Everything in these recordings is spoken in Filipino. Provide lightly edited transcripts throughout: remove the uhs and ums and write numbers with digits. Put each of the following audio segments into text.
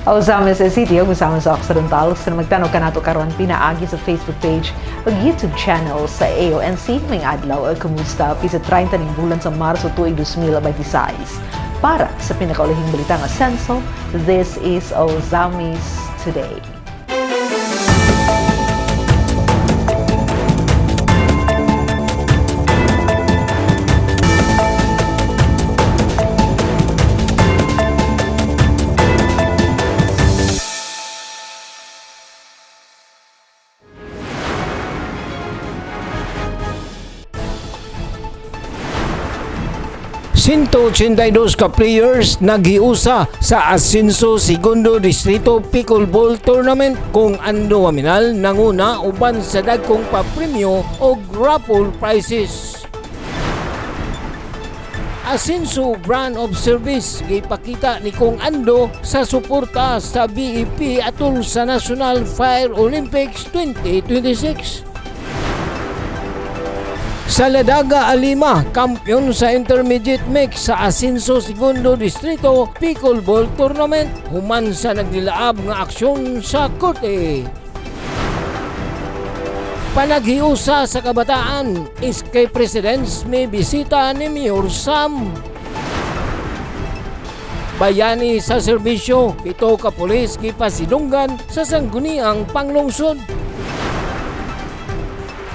O sa amin sa City, o sa amin sa Occidental, sa magtanong ka nato karon pinaagi sa Facebook page o YouTube channel sa AONC, may adlaw o kumusta pisa 30 ng bulan sa Marso tuig 2026. Para sa pinakaulihing balita ng Senso, this is Ozamis Today. Sinto 82 ka players naghiusa sa Asenso Segundo Distrito Pickleball Tournament kung ando waminal nanguna uban sa dagkong papremyo o raffle prizes. Asenso Brand of Service gipakita ni Kung Ando sa suporta sa BEP atol sa National Fire Olympics 2026. Sa Ladaga Alima, kampiyon sa intermediate mix sa Asenso Segundo Distrito Pickleball Tournament, human sa nagdilaab nga aksyon sa korte. Panaghiusa sa kabataan, kay Presidents may bisita ni Mayor Sam. Bayani sa serbisyo, 7 ka pulis gipasidunggan sa sangguniang panglungsod.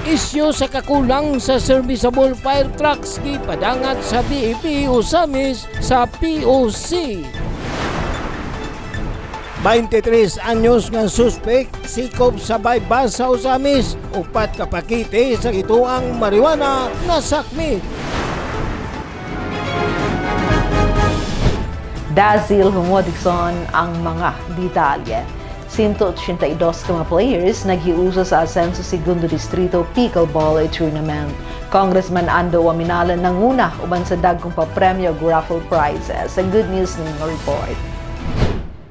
Isyo sa kakulang sa serviceable fire trucks gipadangat sa BEP Usamis sa POC. 23 anyos nga suspect sikop sa bypass sa Usamis, upat ka pakite sa gituang marijuana na sakmi. Dazil humodikson ang mga detalye. 182 ka mga players naghiusa sa Asenso Segundo Distrito Pickleball Tournament. Congressman Ando Waminala nanguna uban sa dagkong papremyo raffle prizes. Ang good news ning report.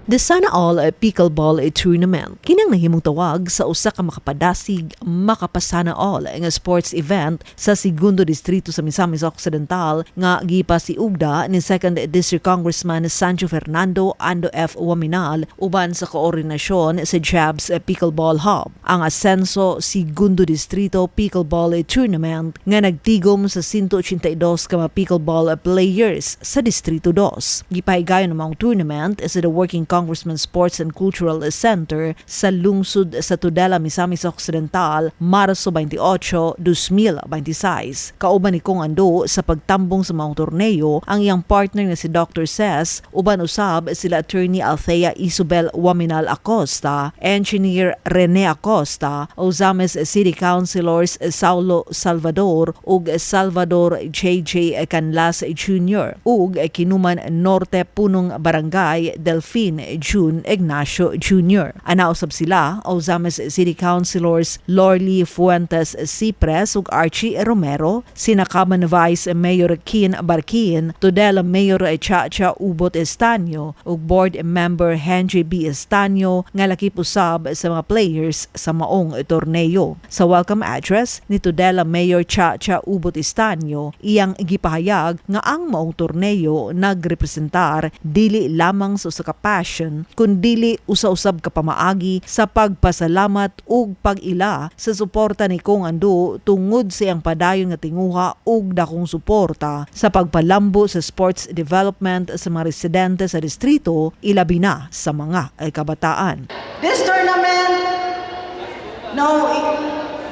The Sana All Pickleball Tournament kinang nahimong tawag sa usa ka makapadasig makapasana all nga sports event sa Segundo Distrito sa Misamis Occidental nga gipasiugda ni 2nd District Congressman Sancho Fernando Ando F. Waminal uban sa koordinasyon sa Jabs Pickleball Hub. Ang Asenso Segundo Distrito Pickleball Tournament nga nagtigom sa 182 ka mga pickleball players sa Distrito 2. Gipahigayon namang tournament sa the Working Congressman Sports and Cultural Center sa lungsod sa Tudela, Misamis Occidental, Marso 28, 2026. Kauban ni Kung Ando sa pagtambong sa mga torneo ang iyang partner na si Dr. Ses, uban usab sila Attorney Althea Isabel Waminal Acosta, Engineer Rene Acosta, Ozames City Councilors Saulo Salvador ug Salvador J.J. Canlas Jr. ug Kinuman Norte Punong Barangay Delfin June Ignacio Jr. Anausab sila Ozames City Councilors Lorly Fuentes Cipres ug Archie Romero, sinakaman Vice Mayor Kian Barkin, Tudela Mayor Chacha Ubot Estanio ug Board Member Henry B. Estanio nga lakip usab sa mga players sa maong torneo. Sa welcome address ni Tudela Mayor Chacha Ubot Estanio, iyang gipahayag nga ang maong torneo nagrepresentar dili lamang sa usa ka passion kundili usa-usab ka pamaagi sa pagpasalamat ug pag-ila sa suporta ni Kung Ando tungod sa iyang padayon nga tinguha ug dakong suporta sa pagpalambo sa sports development sa mga residente sa distrito, ilabi na sa mga kabataan. This tournament,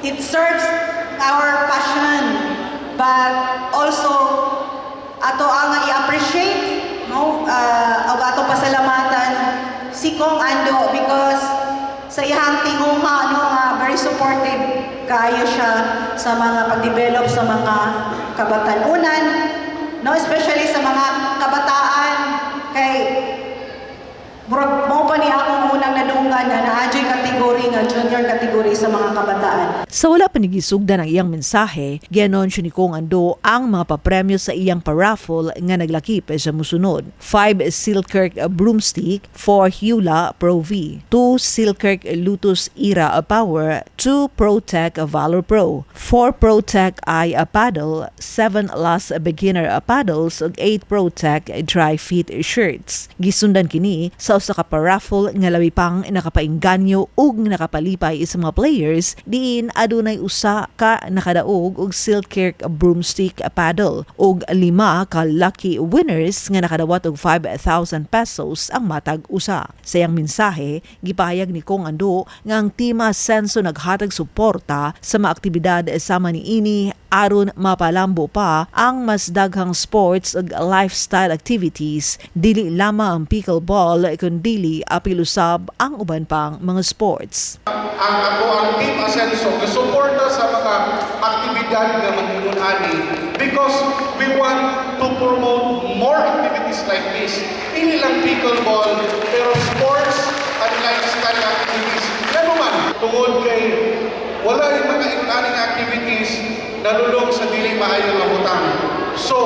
it serves our passion, but also ato ang i-appreciate og ato pasalamatan si Kung Ando because sa iyang tinguha very supportive kayo siya sa mga pag-develop sa mga kabatanunan, especially sa mga kabataan kay mo pa ni akong unang nadunggan na naadyo'y category nga junior category sa mga kabataan. Sa wala panigisugdan ang iyang mensahe, gianunsyo ni Kong Ando ang mga papremyo sa iyang paraffle nga naglakip sa musunod. 5 Silkirk broomstick, 4 Hula Pro V, 2 Silkirk Lotus Era Power, 2 ProTech Valor Pro, 4 ProTech I paddle, 7 Last Beginner paddles ug 8 ProTech Dry Fit shirts. Gisundan kini sa usa ka paraffle nga labi pang nakapainganyo ug nakapalipay sa mga players diin adunay usa ka nakadaog og Silkirk broomstick paddle ug 5 ka lucky winners nga nakadawat og 5,000 pesos ang matag usa. Sa iyang mensahe, gipahayag ni Kong Ando nga ang Team Ascenso naghatag suporta sa mga aktibidad sama niini aron mapalambo pa ang mas daghang sports ug lifestyle activities, dili lamang ang pickleball kundi apil usab ang uban pang mga sports. Ang Team Ascenso suporta sa mga aktibidad nga mangingon-ani because we want to promote more activities like this. Hindi lang pickleball, pero sports and lifestyle activities. Ano man, tungod kay wala yung mga ingon-aning activities nalulong sa dili maayong abutang. So,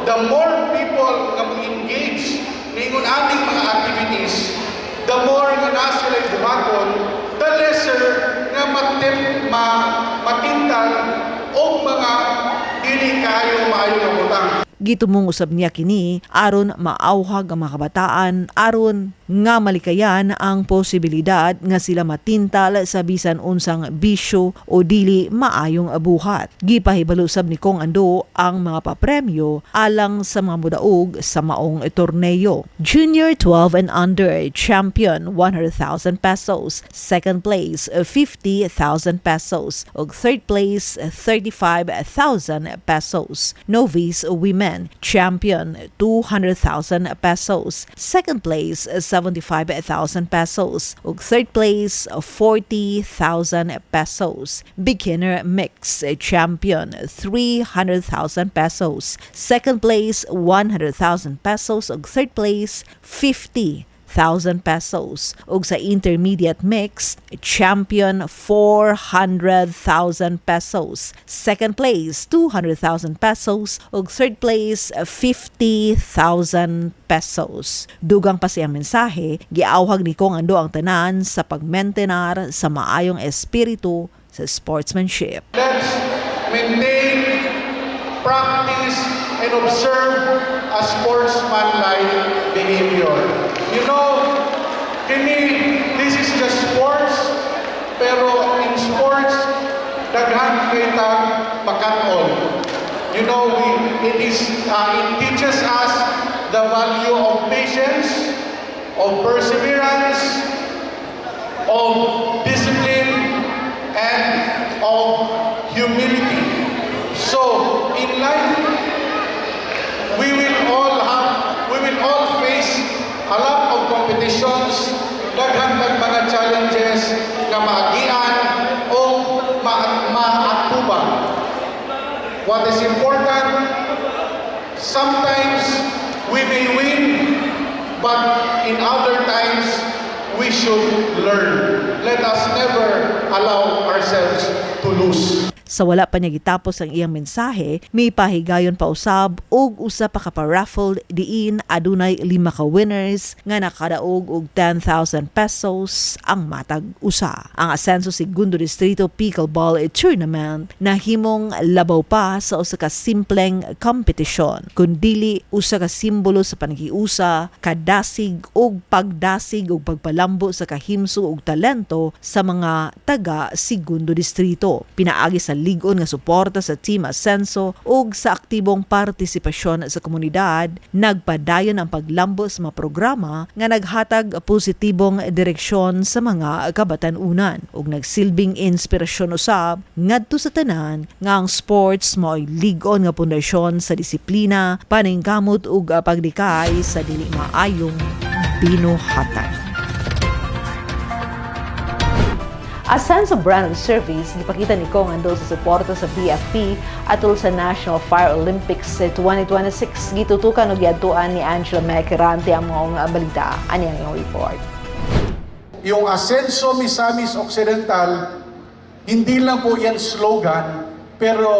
the more people nga mag-engage na ingon-aning mga activities, the more nga na sila buhaton, the lesser nga matintal o mga dili kayo maayong abutang. Gitumong usab niya kini aron maawhag ang mga kabataan aron nga malikayan ang posibilidad nga sila matintal sa bisan unsang bisyo o dili maayong abuhat. Gipahibalo usab ni Kong Ando ang mga papremyo alang sa mga mudaog sa maong torneo. Junior 12 and under champion 100,000 pesos, second place 50,000 pesos ug third place 35,000 pesos. Novice women champion 200,000 pesos, second place 75,000 pesos ug third place 40,000 pesos. Beginner mix champion 300,000 pesos, second place 100,000 pesos ug third place 50,000 pesos. Ug sa intermediate mixed, champion 400,000 pesos, second place 200,000 pesos ug third place 50,000 pesos. Dugang pa siyang mensahe, giawhag ni Kong Ando ang tanan sa pagmentenar sa maayong espiritu sa sportsmanship. Let's maintain, practice, and observe a sportsman-like behavior. You know, this is just sports, pero in sports, daghan kita makat-on. You know, it teaches us the value of patience, of perseverance, of discipline, and of humility. So, in life, we will all face a lot of competitions, daghan mga challenges na maagian o maatubang. What is important, sometimes we may win, but in other times we should learn. Let us never allow ourselves to lose. Sa wala pa niya gitapos ang iyang mensahe, may pahigayon pa usab og usa pa ka paraffle diin adunay 5 ka winners nga nakadaog og 10,000 pesos ang matag usa. Ang Ascenso Segundo Distrito Pickleball Tournament nahimong labaw pa sa usa ka simpleng kompetisyon, kundili usa ka simbolo sa panagiusa, kadasig og pagdasig og pagpalambo sa kahimso ug talento sa mga taga Segundo Distrito. Pinaagi sa ligon nga suporta sa Team Ascenso ug sa aktibong partisipasyon sa komunidad, nagpadayon ang paglambo sa mga programa nga naghatag positibong direksyon sa mga kabatanunan ug nagsilbing inspirasyon usab ngadto sa tanan nga ang sports mao'y ligon nga pundasyon sa disiplina, paningkamot ug pagdikay sa dili maayong binuhatan. Ascenso Brand Service, gipakita ni Kong Ando sa suporta sa BFP atol sa National Fire Olympics 2026. Gitutukan og giadtuan ni Angela Mecirante ang mga balita. Ani ang iyong report. Yung Asenso Misamis Occidental, hindi lang po yan slogan, pero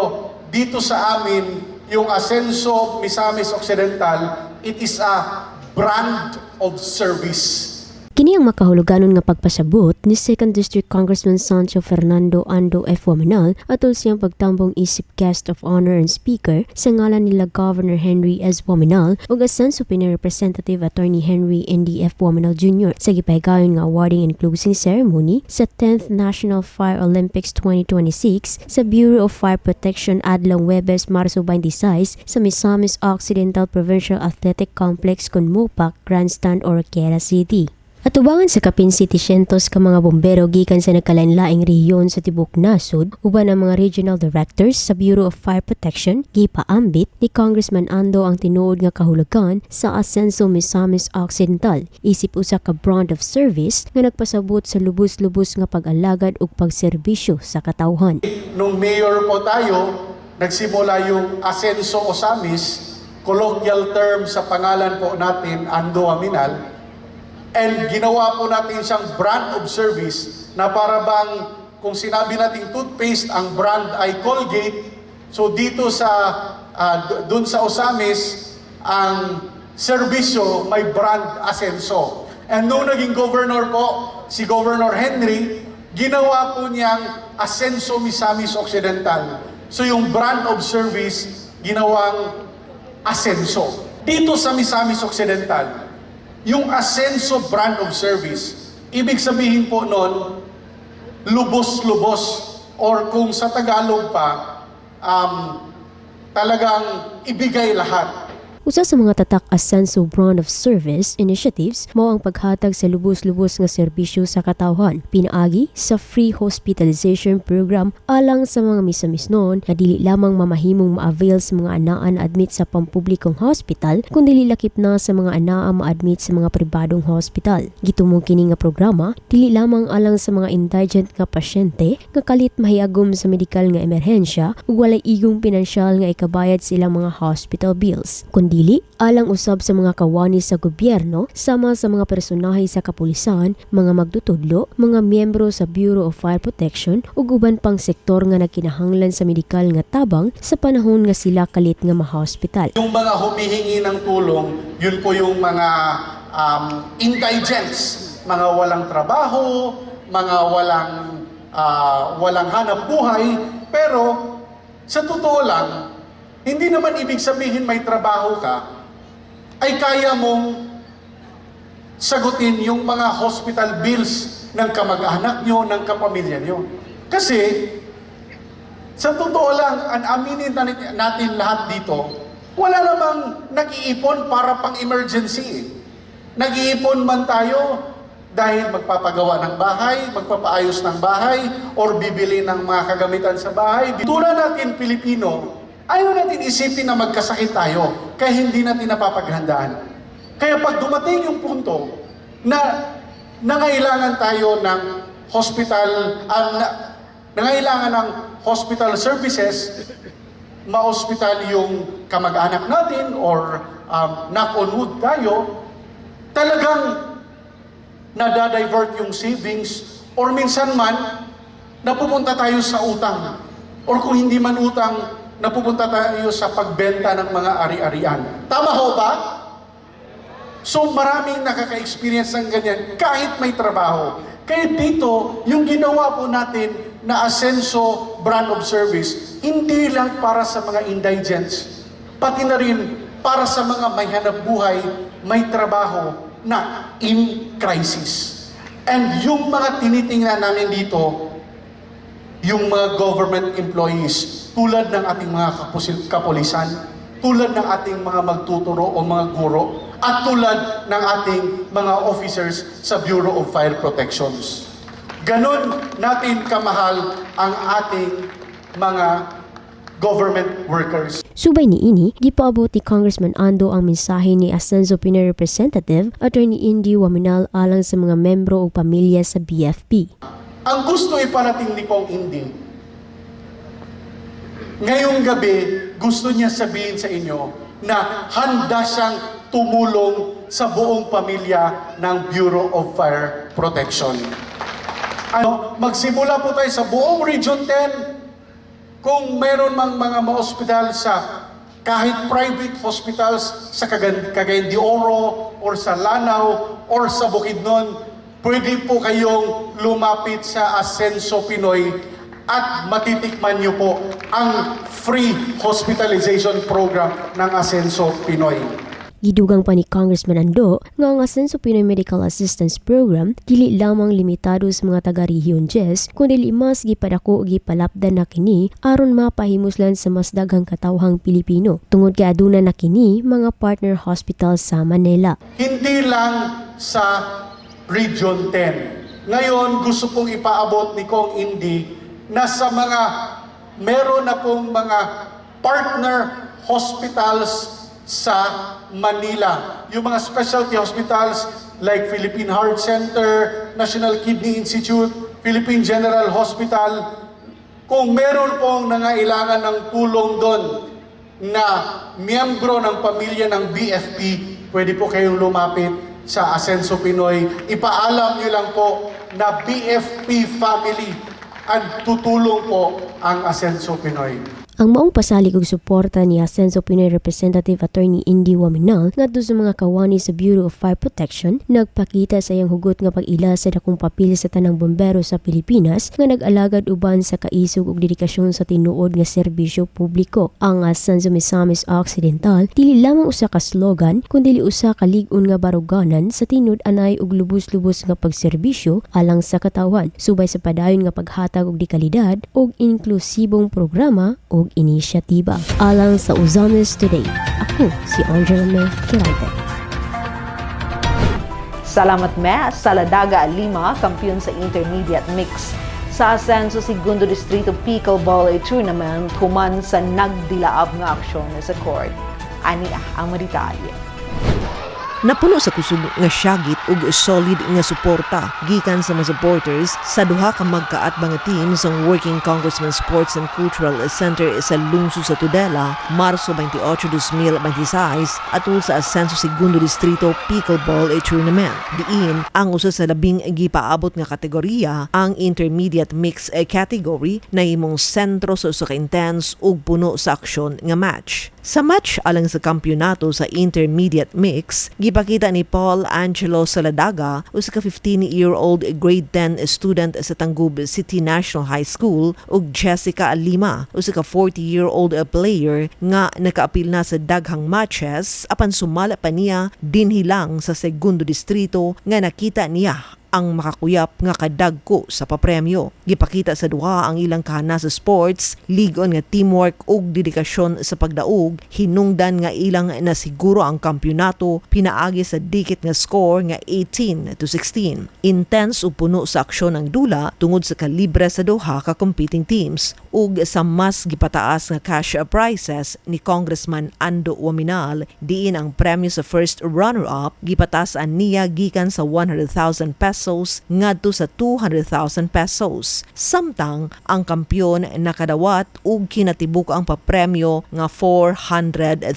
dito sa amin, yung Asenso Misamis Occidental, it is a brand of service. Kini ang makahuluganon nga pagpasabot ni 2nd District Congressman Sancho Fernando Ando F. Waminal atol siyang pagtambong isip guest of honor and speaker sa ngalan nila Governor Henry S. Waminal ug Asenso Pinoy Representative Attorney Henry N.D. F. Waminal Jr. sa gipahigayon nga awarding and closing ceremony sa 10th National Fire Olympics 2026 sa Bureau of Fire Protection adlang Huwebes, Marso 26 sa Misamis Occidental Provincial Athletic Complex kon Mopac, Grandstand, Oroquieta City. Atubangan sa kapin 700 ka mga bombero gikan sa nagkalain-laing rehiyon sa tibok nasod uban ang mga regional directors sa Bureau of Fire Protection gipaambit ni Congressman Ando ang tinuod nga kahulugan sa Asenso Misamis Occidental isip usa ka brand of service nga nagpasabot sa lubos-lubos nga pag-alagad ug pagserbisyo sa katawhan. Nung mayor po tayo, nagsimula yung Asenso Osamis, colloquial term sa pangalan po natin, Ando Waminal. And ginawa po natin siyang brand of service na para bang kung sinabi natin toothpaste, ang brand ay Colgate. So dito sa dun sa Osamis, ang serbisyo may brand Asenso. And nung naging governor po, si Governor Henry, ginawa po niyang Asenso Misamis Occidental. So yung brand of service, ginawang Asenso. Dito sa Misamis Occidental, yung Asenso brand of service, ibig sabihin po nun, lubos-lubos, or kung sa Tagalog pa, talagang ibigay lahat. Usa sa mga tatak Asenso Brand of Service initiatives mao ang paghatag sa lubos-lubos nga serbisyo sa katawhan pinaagi sa free hospitalization program alang sa mga misamisnon nga dili lamang mamahimong ma-avail sa mga anaan admit sa pampublikong hospital kundi lakip na sa mga anaa ma-admit sa mga pribadong hospital. Gitumong kini nga programa dili lamang alang sa mga indigent nga pasyente nga kalit mahiagom sa medikal nga emerhensya ug walay igong pinansyal nga ikabayad sa ilang mga hospital bills kundi dili alang usab sa mga kawani sa gobyerno sama sa mga personahe sa kapulisan, mga magtutudlo, mga miyembro sa Bureau of Fire Protection ug uban pang sektor nga nagkinahanglan sa medikal nga tabang sa panahon nga sila kalit nga ma-hospital. Yung mga humihingi ng tulong, yun po yung mga indigents, mga walang trabaho, mga walang hanap buhay, pero sa totoo lang, hindi naman ibig sabihin may trabaho ka, ay kaya mong sagutin yung mga hospital bills ng kamag-anak nyo, ng kapamilya nyo. Kasi, sa totoo lang, aminin natin lahat dito, wala namang nag-iipon para pang emergency. Nag-iipon man tayo dahil magpapagawa ng bahay, magpapaayos ng bahay, or bibili ng mga kagamitan sa bahay. Tulad natin Pilipino, ayaw natin isipin na magkasakit tayo, kaya hindi natin napapaghandaan. Kaya pag dumating yung punto na nangailangan tayo ng nangailangan ng hospital services, ma-hospital yung kamag-anak natin or knock on wood tayo, talagang nadadivert yung savings or minsan man napupunta tayo sa utang or kung hindi man utang, napupunta tayo sa pagbenta ng mga ari-arian. Tama ho ba? So maraming nakaka-experience ng ganyan kahit may trabaho. Kaya dito, yung ginawa po natin na Asenso Brand of Service, hindi lang para sa mga indigents, pati na rin para sa mga may hanap buhay, may trabaho na in crisis. And yung mga tinitingnan namin dito, yung mga government employees, tulad ng ating mga kapulisan, tulad ng ating mga magtuturo o mga guro, at tulad ng ating mga officers sa Bureau of Fire Protections. Ganon natin kamahal ang ating mga government workers. Subay niini, gipaabot ni Congressman Ando ang mensahe ni Asenso Pinoy Representative Attorney Indy Waminal alang sa mga membro o pamilya sa BFP. Ang gusto iparating ni Kong Indy, ngayong gabi, gusto niya sabihin sa inyo, na handa siyang tumulong sa buong pamilya ng Bureau of Fire Protection. Magsimula po tayo sa buong Region 10. Kung meron mang mga ma-hospital sa kahit private hospitals sa Cagayan de Oro or sa Lanao or sa Bukidnon, pwede po kayong lumapit sa Asenso Pinoy at matitikman niyo po ang free hospitalization program ng Asenso Pinoy. Gidugang pa ni Congressman Ando nga ang Asenso Pinoy Medical Assistance Program dili lamang limitado sa mga taga-rehiyon 10 kundi mas gipadako ug gipalapdan na kini aron mapahimuslan sa mas daghang katawhang Pilipino tungod kay aduna na kini mga partner hospital sa Manila. Hindi lang sa Region 10. Ngayon gusto pong ipaabot ni Kong Indy na sa mga meron na pong mga partner hospitals sa Manila. Yung mga specialty hospitals like Philippine Heart Center, National Kidney Institute, Philippine General Hospital. Kung meron pong nangailangan ng tulong doon na miyembro ng pamilya ng BFP, pwede po kayong lumapit sa Asenso Pinoy. Ipaalam nyo lang po na BFP family at tutulong po ang Asenso Pinoy. Ang maong pasalig og suporta ni Asenso Pinoy Representative Attorney Indy Waminal ngadto sa mga kawani sa Bureau of Fire Protection nagpakita sa iyang hugot nga pag-ila sa dakong papel sa tanang bombero sa Pilipinas nga nag-alagad uban sa kaisog ug dedikasyon sa tinuod nga serbisyo publiko. Ang Asenso Misamis Occidental dili lamang usa ka slogan kundi usa ka lig-on nga baruganan sa tinud anay ug lubos-lubos nga pagserbisyo alang sa katawan subay sa padayon nga paghatag og dekalidad ug inklusibong programa ug inisyatiba. Alang sa Uzamis Today, ako si Angela May Kirante. Salamat me, Saladaga Lima, kampiyon sa Intermediate Mix. Sa Asenso Segundo Distrito Pickleball Tournament, human sa nagdilaab nga aksyon sa court. Ani ang maritalye. Napuno sa kusog nga syagit ug solid nga suporta gikan sa mga supporters sa duha ka magkaat mga teams ang Working Congressman Sports and Cultural Center sa lungsod sa Tudela, Marso 28, 2026 atul sa Asenso Segundo Distrito Pickleball Tournament. Diin ang usa sa labing gipaabot nga kategorya ang Intermediate Mix category na imong sentro sa usa ka intense ug puno sa aksyon nga match. Sa match alang sa kampyonato sa Intermediate Mix, gipakita ni Paul Angelo Saladaga, usa ka 15-year-old grade 10 student sa Tangub City National High School, ug Jessica Lima, usa ka 40-year-old player nga nakaapil na sa daghang matches apan sumala pa niya dinhi lang sa Segundo Distrito nga nakita niya ang makakuyap nga kadagko sa papremyo. Gipakita sa duha ang ilang kahana sa sports, ligon nga teamwork ug dedikasyon sa pagdaog, hinungdan nga ilang nasiguro ang kampyonato pinaagi sa dikit nga score nga 18-16. Intense ug puno sa aksyon ang dula tungod sa kalibre sa duha ka competing teams ug sa mas gipataas nga cash prizes ni Congressman Ando Waminal, diin ang premyo sa first runner-up gipatasan niya gikan sa 100,000 pesos ngadto sa 200,000 pesos. Samtang ang kampiyon nakadawat ug kinatibuk ang papremyo nga 400,000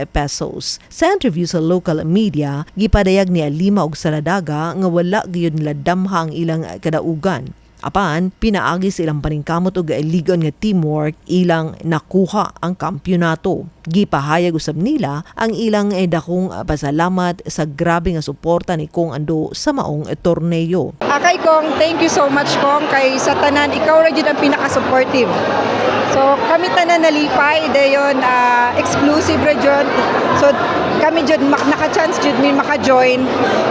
pesos. Sa interview sa local media, gipadayag ni Lima og Saladaga nga wala gyud nila damha ang ilang kadaugan. Apan, pinaagi sa ilang paningkamot ug ligon nga teamwork ilang nakuha ang kampyonato. Gipahayag usab nila ang ilang dakong pasalamat sa grabe nga suporta ni Kong Ando sa maong torneo. Kay Kong, thank you so much Kong. Kay sa tanan, ikaw ra jud ang pinaka-supportive. So kami tanan nalipay dayon exclusive ra jud. So kami jud naka-chance jud mi maka-join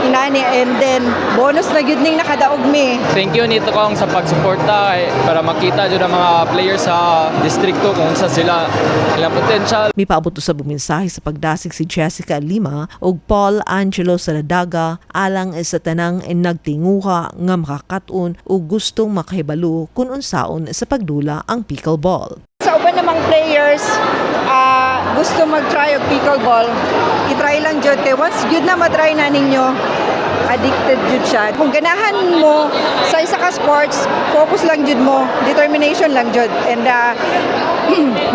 inani and then bonus na jud ning nakadaog mi. Thank you nito Kong sa pagsuporta para makita jud ang mga players sa distrito kung sa sila ilang potential. Mipaabot sa bumensahe sa pagdasig si Jessica Lima ug Paul Angelo Saladaga alang sa tanang nagtinguha nga makakaton ug gustong makahibalo kung unsaon sa pagdula ang pickleball. Sa uban namang players gusto mag-try og pickleball, i-try lang jud kay once jud na matry na ninyo, addicted jud siya. Kung ganahan mo sa isa ka sports, focus lang jud mo, determination lang jud, and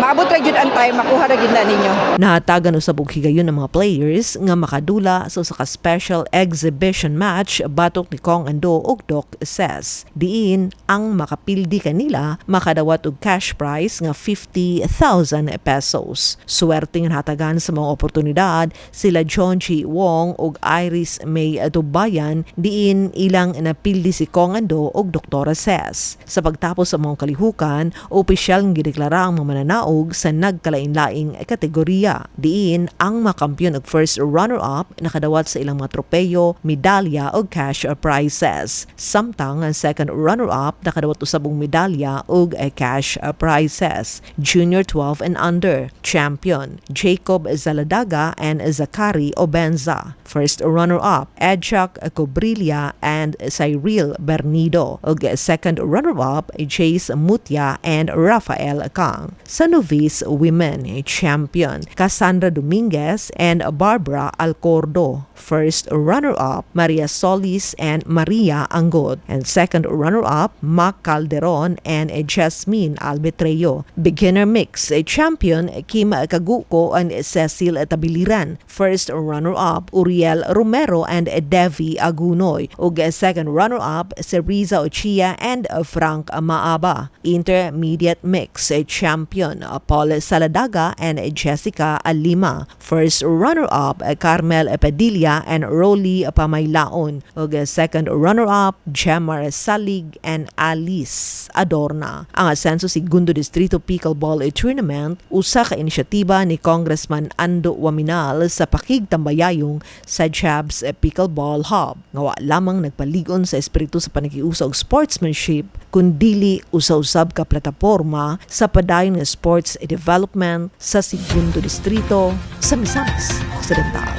maabot ra jud ang time makuha ra gid na ninyo. Nahatagan usab og higayon ng mga players nga makadula sa usa ka special exhibition match batok ni Kong Ando ug Doc Ses. Diin ang makapildi kanila makadawat og cash prize nga 50,000 pesos. Swerte nga hatagan sa mga oportunidad sila John G. Wong ug Iris May Tubayan diin ilang napildi si Kong Ando ug Dr. Ses. Sa pagtapos sa mga kalihukan, opisyal nga gideklara ang mga mananaog sa nagkalain-laing kategorya. Diin ang makampyon ug first runner-up nakadawat sa ilang mga tropeyo, medalya ug cash prizes. Samtang ang second runner-up nakadawat usab og medalya ug cash prizes. Junior 12 and under champion Jacob Zaladaga and Zakari Obenza. First runner-up Edchak Cobrilla and Cyril Bernido ug second runner-up Jace Mutya and Rafael Kang. Sa novice women champion Cassandra Dominguez and Barbara Alcordo. First runner-up Maria Solis and Maria Angod, and second runner-up Mac Calderon and Jasmine Albetreo. Beginner mix champion Kim Kaguko and Cecil Tabiliran. First runner-up Uriel Romero and Devi Agunoy, ug second runner-up si Riza Ochia and Frank Maaba. Intermediate mix champion Paul Saladaga and Jessica Alima. First runner-up Carmel Padilla and Rolly Pamaylaon, ug second runner-up Jamar Salig and Alice Adorna. Ang asenso Segundo Distrito Pickleball Tournament usa ka inisyatiba ni Congressman Ando Waminal sa pakigtambayayong sa Jabs Pickleball Hub. Nga lamang nagpaligon sa espiritu sa panagiusa og sportsmanship kundili usa-usab ka plataporma sa padayon nga sports development sa Segundo Distrito sa Misamis Occidental.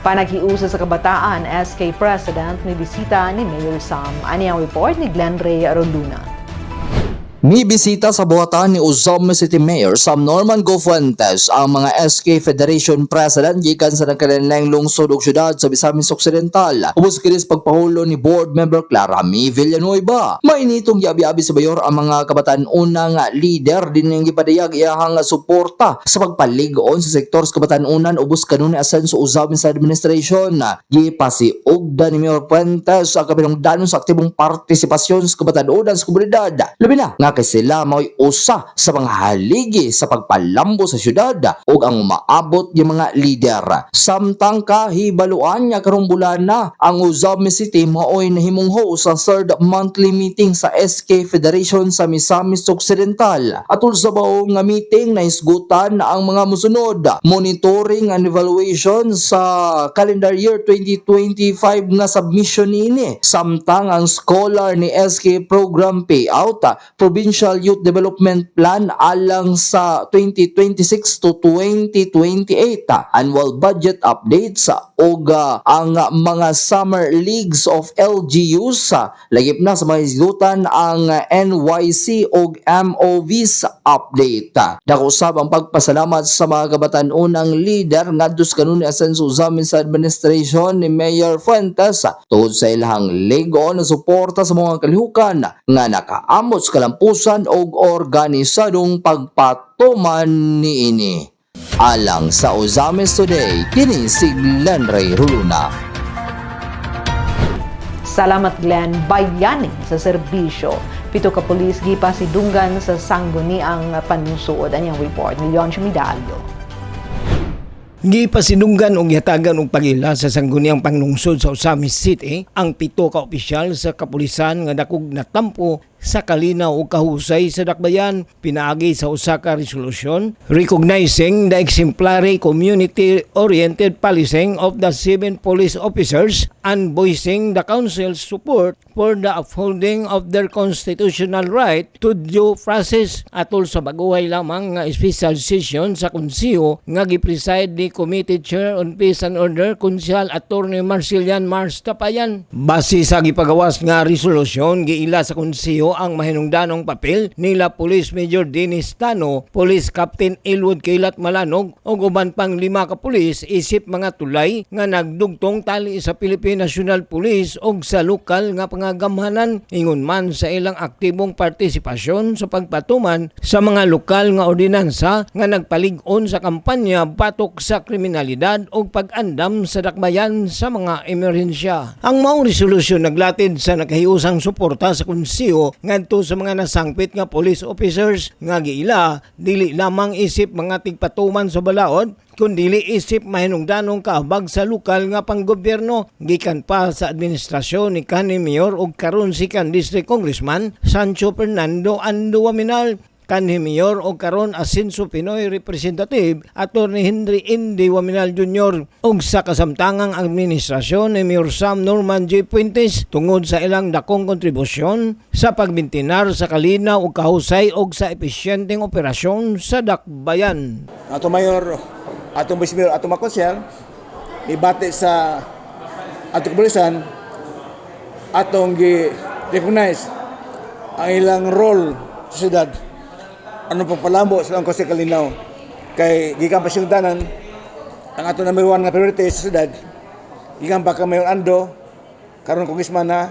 Panagiusa sa kabataan, SK President may bisita ni Mayor Sam. Ani ang report ni Glenn Ray Aroluna. Nibisita sa buhatan ni Ozome City Mayor Sam Norman Gofuentes ang mga SK Federation President gikan sa nagkalainlaing lungsod ug syudad sa Misamis Occidental. Ubos kinis pagpahulo ni Board Member Clara Mi Villanueva. Mainitong giabi-abi sa Bayor ang mga kabataan-unang leader din ang gipadayag iyahang suporta sa pagpaligon sa sektor sa kabataan-unan ubos kanunay asenso usab sa administration. Gipasiugda ni Mayor Fuentes ang kapinungdanon sa aktibong partisipasyon sa kabataan-unan sa komunidad. Labi na nga kay sila mao'y usa sa mga haligi sa pagpalambo sa syudad ug ang umaabot yung mga lider. Samtang kahibaluan niya karong bulana ang Ozome City mao'y nahimungho sa third monthly meeting sa SK Federation sa Misamis Occidental. Atul sa baong nga meeting na isgutan ang mga musunod: monitoring and evaluation sa calendar year 2025 nga submission niini. Samtang ang scholar ni SK program payout Provincial Youth Development Plan alang sa 2026 to 2028, annual budget updates ug ang mga summer leagues of LGUs. Lagip na sa mga isgutan ang NYC ug MOVs update. Dako usab ang pagpasalamat sa mga kabataan-unang leader ngadto sa kanunay asenso Ozome sa administration ni Mayor Fuentes tungod sa ilahang ligon na suporta sa mga kalihukan nga nakaamot sa kalampusan og organisadong pagpatuman niini. Alang sa Ozames Today, kini si Glenn Ray Ruluna. Salamat Glenn, bayani sa serbisyo. 7 ka pulis gipasidunggan sa sangguniang panusod. Ani ang report ni Leon Chumidalio. Gipasinunggan og yatagan og pagila sa sangguniang panglungsod sa Ozamis City ang 7 ka opisyal sa kapulisan nga dakog natampo sa kalinaw o kahusay sa dakbayan pinaagi sa usa ka resolusyon recognizing the exemplary community-oriented policing of the 7 police officers and voicing the council's support for the upholding of their constitutional right to due process. Atol sa baguhay lamang nga special session sa konseho nga gipreside ni Committee Chair on Peace and Order Konsyal Attorney Marcelian Mars Tapayan. Base sa gipagawas nga resolusyon giila sa konseho kaayo ang mahinungdanong papel nila Police Major Dennis Tano, Police Captain Elwood Kilat Malanog ug uban pang 5 ka pulis isip mga tulay nga nagdugtong tali sa Philippine National Police ug sa lokal nga pangagamhanan ingon man sa ilang aktibong partisipasyon sa pagpatuman sa mga lokal nga ordinansa nga nagpalig-on sa kampanya batok sa kriminalidad ug pag-andam sa dakbayan sa mga emerhensya. Ang maong resolusyon naglatid sa nakahiusang suporta sa konseho ngadto sa mga nasangpit nga police officers nga giila dili lamang isip mga tigpatuman sa balaod kundili isip mahinungdanong kaabag sa lokal nga panggobyerno gikan pa sa administrasyon ni kanhi Mayor ug karon si kan District Congressman Sancho Fernando Ando Waminal, kanhi Mayor o karon Asenso Pinoy Representative Attorney Henry Indy Waminal Jr. ug sa kasamtangang administrasyon ni Mayor Sam Norman J. Puentes tungod sa ilang dakong kontribusyon sa pagbintinar sa kalinaw ug kahusay ug sa epesyenteng operasyon sa dakbayan. Ato Mayor, atong Vice Mayor, atong makonsel, ibati sa atong kapulisan, atong gi-recognize ang ilang role sa syudad. Ano pang palambo sa ang Konsel Kalinaw kay gikan pa siyang ang ato number 1 nga priority sa syudad gikan pa kang Mayor Ando karon congressman na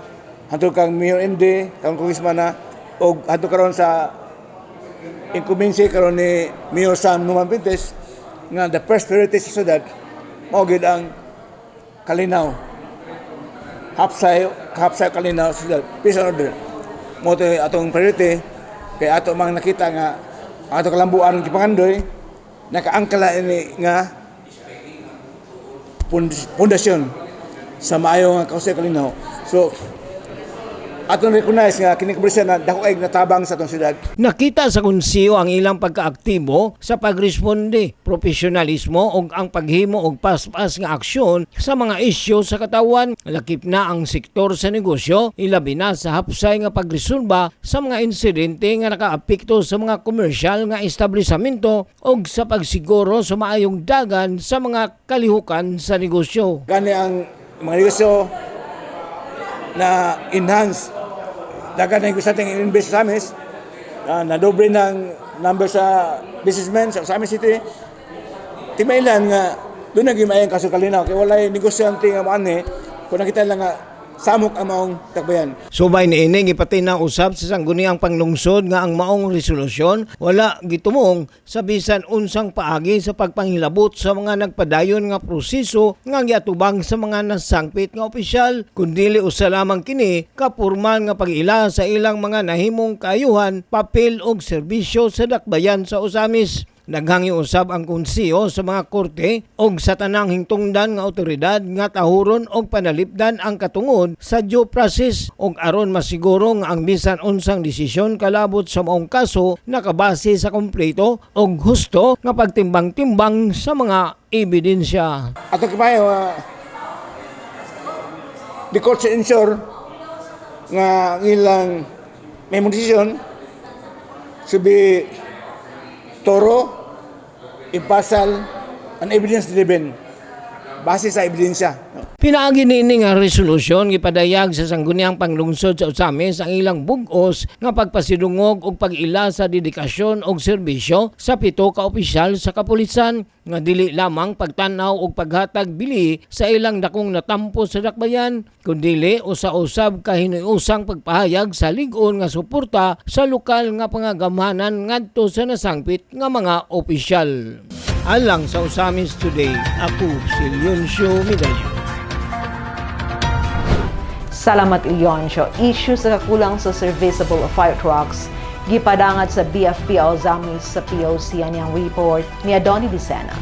hantud kang Mayor Indy karon congressman na og hantud karon sa incumbency karon ni Mayor Sam Norman Puentes nga the first priority sa syudad mao gid ang Kalinaw hapsay Kalinaw sa syudad peace and order mo to atong priority kay ato mang nakita nga ato kalambuan ng Kipangandoy nakaangkala ini nga pundasyon sa maayo nga Konsel Kalinaw. So atong recognize nga kini kapulisan na dako ay natabang sa atong syudad. Nakita sa konseho ang ilang pagkaaktibo sa pagresponde, profesionalismo ug ang paghimo og paspas nga aksyon sa mga isyu sa katawan. Lakip na ang sektor sa negosyo, ilabi na sa hapsay nga pagresolba sa mga insidente nga nakaapekto sa mga komersyal nga establisamento ug sa pagsiguro sa maayong dagan sa mga kalihukan sa negosyo. Gani ang mga negosyo na enhance dagan na gusto natin invest sa amis na doble ng number sa businessmen sa Amis City timailan nga doon naging maayang kaso Kalinaw kaya walay negosyante nga maani kung nakita lang nga samok ang maong takbayan. Subay ni ini gipatina usab sa sangguniang panglungsod nga ang maong resolusyon wala gitumong sa bisan unsang paagi sa pagpanghilabot sa mga nagpadayon nga proseso nga giatubang sa mga nasangpit nga opisyal kundili usa lamang kini kapurman nga pag-ila sa ilang mga nahimong kaayuhan, papel ug serbisyo sa dakbayan sa Osamis. Naghangi usab ang konseho sa mga korte ug sa tanang hingtungdan nga awtoridad nga tahuron og panalipdan ang katungod sa due process ug aron masiguro nga ang bisan unsang desisyon kalabot sa maong kaso nakabase sa kompleto ug husto nga pagtimbang-timbang sa mga ebidensya. Ato kabayo the court should ensure nga ilang may decision should be thorough, impartial, and evidence-driven. Base sa ebidensya. Pinaagi niini nga resolusyon gipadayag sa sangguniang panglungsod sa Osamis ang ilang bug-os nga pagpasidungog ug pag-ila sa dedikasyon ug serbisyo sa 7 ka opisyal sa kapulisan nga dili lamang pagtanaw ug paghatag bili sa ilang dakong natampo sa dakbayan kundi usa-usab kahinuusang pagpahayag sa lig-on nga suporta sa lokal nga pangagamhanan ngadto sa nasangpit nga mga opisyal. Alang sa Osamis Today, ako si Leoncio Medallo. Salamat Ilyoncio. Issue sa kakulang sa serviceable fire trucks gipadangat sa BFP Osamis sa POC aniyang report ni Adoni Dicena.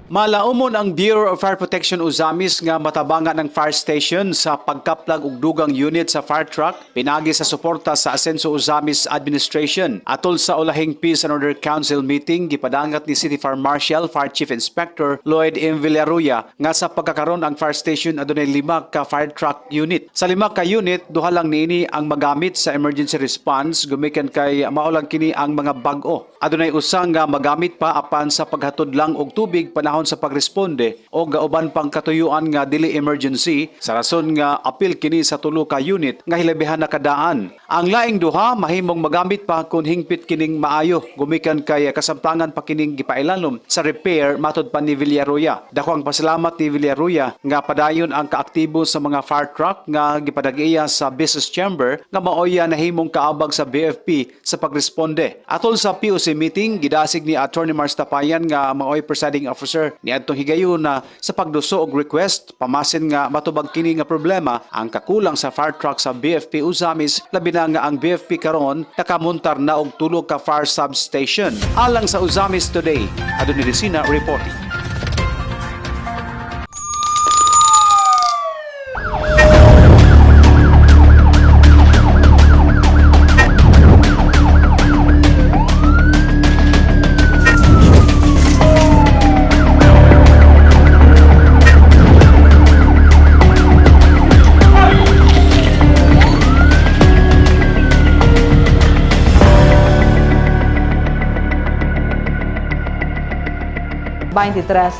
Malaumon ang Bureau of Fire Protection Osamis nga matabangan ng fire station sa pagkaplag og dugang unit sa fire truck pinagi sa suporta sa Asenso Osamis Administration. Atol sa ulahing Peace and Order Council meeting gipadangat ni City Fire Marshal Fire Chief Inspector Lloyd M. Villaruya nga sa pagkakaron ang fire station adunay 5 ka fire truck unit. Sa 5 ka unit duha lang niini ang magamit sa emergency response gumikan kay mao lang kini ang mga bag-o. Adunay usa nga magamit pa apan sa paghatod lang og tubig panahon panahon sa pagresponde o gauban pang katuyuan nga dili emergency sa rason nga apil kini sa tulo ka unit nga hilabihan na kadaan. Ang laing duha mahimong magamit pa kung hingpit kining maayo gumikan kay kasamtangan pa kining gipailalom sa repair matud pa ni Villaruya. Dako ang pasalamat ni Villaruya nga padayon ang kaaktibo sa mga fire truck nga gipadag-iya sa business chamber nga maoya nahimong kaabag sa BFP sa pagresponde. Atol sa POC meeting gidasig ni Attorney Mars Tapayan nga maoy presiding officer ni adtong higayon na sa pagduso og request pamasin nga matubag kini nga problema ang kakulang sa fire truck sa BFP Uzamis labi na nga ang BFP karon nakamuntar na og tulo ka fire substation. Alang sa Uzamis Today, Adoni Resina reporting.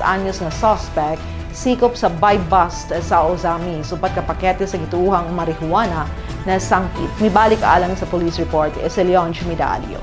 anyos na suspect sikop sa buy-bust sa Ozamis upat ka pakete sa gituuhang marihuana na sangkit. Mibalik alang sa police report si Leon Medalio.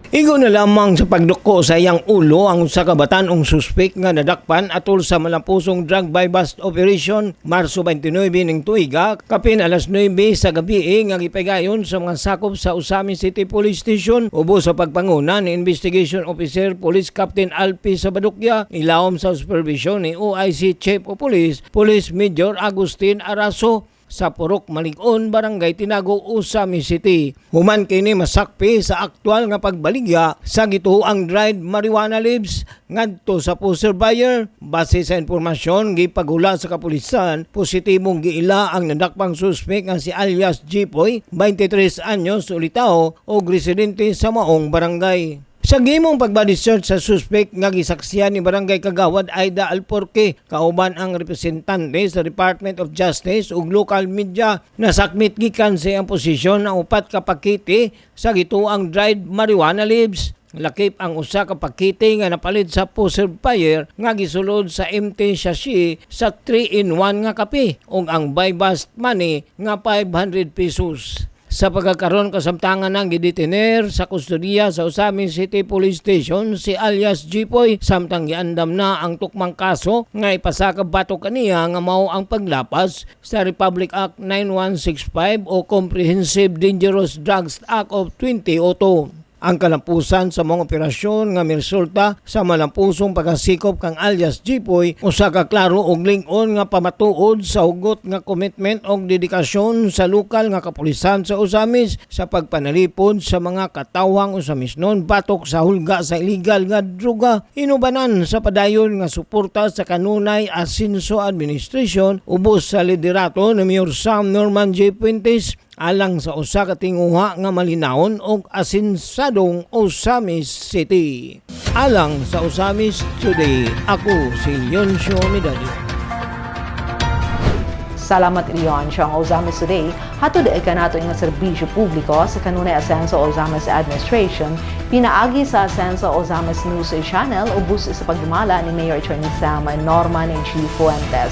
Igo na lamang sa pagduko sa iyang ulo ang usa ka batanong suspek nga nadakpan atol sa malampusong drug buy-bust operation Marso 29 ning tuiga kapin alas 9 sa gabi nga gipegayon sa mga sakop sa Ozamis City Police Station ubos sa pagpanguna ni Investigation Officer Police Captain Alpi Sabadukya ilawom sa supervision ni OIC Chief of Police Police Major Agustin Araso sa Purok Malig-on, Barangay Tinago, Ozamis City. Human kini masakpi sa aktual nga pagbaligya sa gituoang dried marijuana leaves ngadto sa poster buyer. Base sa impormasyon gipaghula sa kapulisan, positibong giila ang nadakpang suspek nga si alias Jipoy, 23 anyos, ulitao og residente sa maong barangay. Sa gimong pagbody search sa suspect nga gisaksihan ni Barangay Kagawad Aida Alporque kauban ang representante sa Department of Justice ug local media nasakmit gikan sa iyang posisyon ang upat ka pakete sa gituang dried marijuana leaves. Lakip ang usa ka pakete nga napalit sa poster buyer nga gisulod sa empty sachet sa 3-in-1 nga kape ug ang buy-bust money nga 500 pesos. Sa pagkakaroon kasamtangan ng gidetiner sa kustodiya sa Ozamis City Police Station si alias Jipoy samtang giandam na ang tukmang kaso nga ipasakab batok kaniya nga mao ang paglapas sa Republic Act 9165 o Comprehensive Dangerous Drugs Act of 2002. Ang kalampusan sa mga operasyon nga miresulta sa malampusong pagkasikop kang alias Jipoy usa ka klaro og ling-on nga pamatuod sa hugot nga commitment og dedikasyon sa lokal nga kapulisan sa Ozamis sa pagpanalipod sa mga katawhang Ozamisnon batok sa hulga sa illegal nga droga. Inubanan sa padayon nga suporta sa kanunay Asenso Administration ubos sa liderato ni Mayor Sam Norman J. Puentes alang sa usa ka tinguha nga malinawon og asensadong Ozamis City. Alang sa Ozamis Today, ako si Leoncio Medalio. Salamat Leoncio. Ang Ozamis Today, hatod ay kanato nga serbisyo publiko sa kanunay Asenso Ozamis Administration, pinaagi sa Asenso Ozamis News Channel ubos sa pagdumala ni Mayor Attorney Sam Norman G. Fuentes.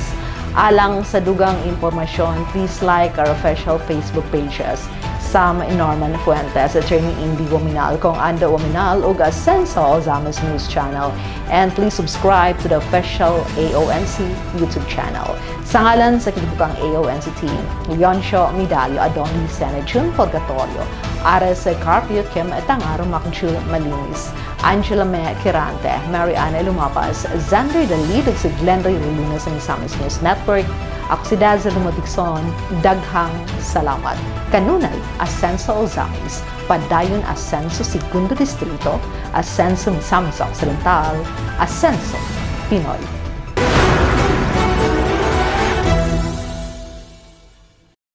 Alang sa dugang impormasyon, please like our official Facebook pages. Sam Norman Fuentes, Attorney Indy Wominal, Kong Anda Wominal, ug Asenso Ozamis News Channel. And please subscribe to the official AONC YouTube channel. Sa ngalan sa kinibukang AONC team, Leoncio Medalio, Adonli Sene, June Purgatorio, Ares Carpio, Kim Etangaro, Makjul Malinis, Angela Me Kirante, Mary Anne Lumapas, Xander Dalid, ug si Glenroy Rulunas ng Ozamis News Network. Ako si Dazzle Lumotikson, daghang salamat. Kanunay, Asenso Ozamis, padayon Asenso Segundo Distrito, Asenso Misamis Occidental, Asenso Pinoy.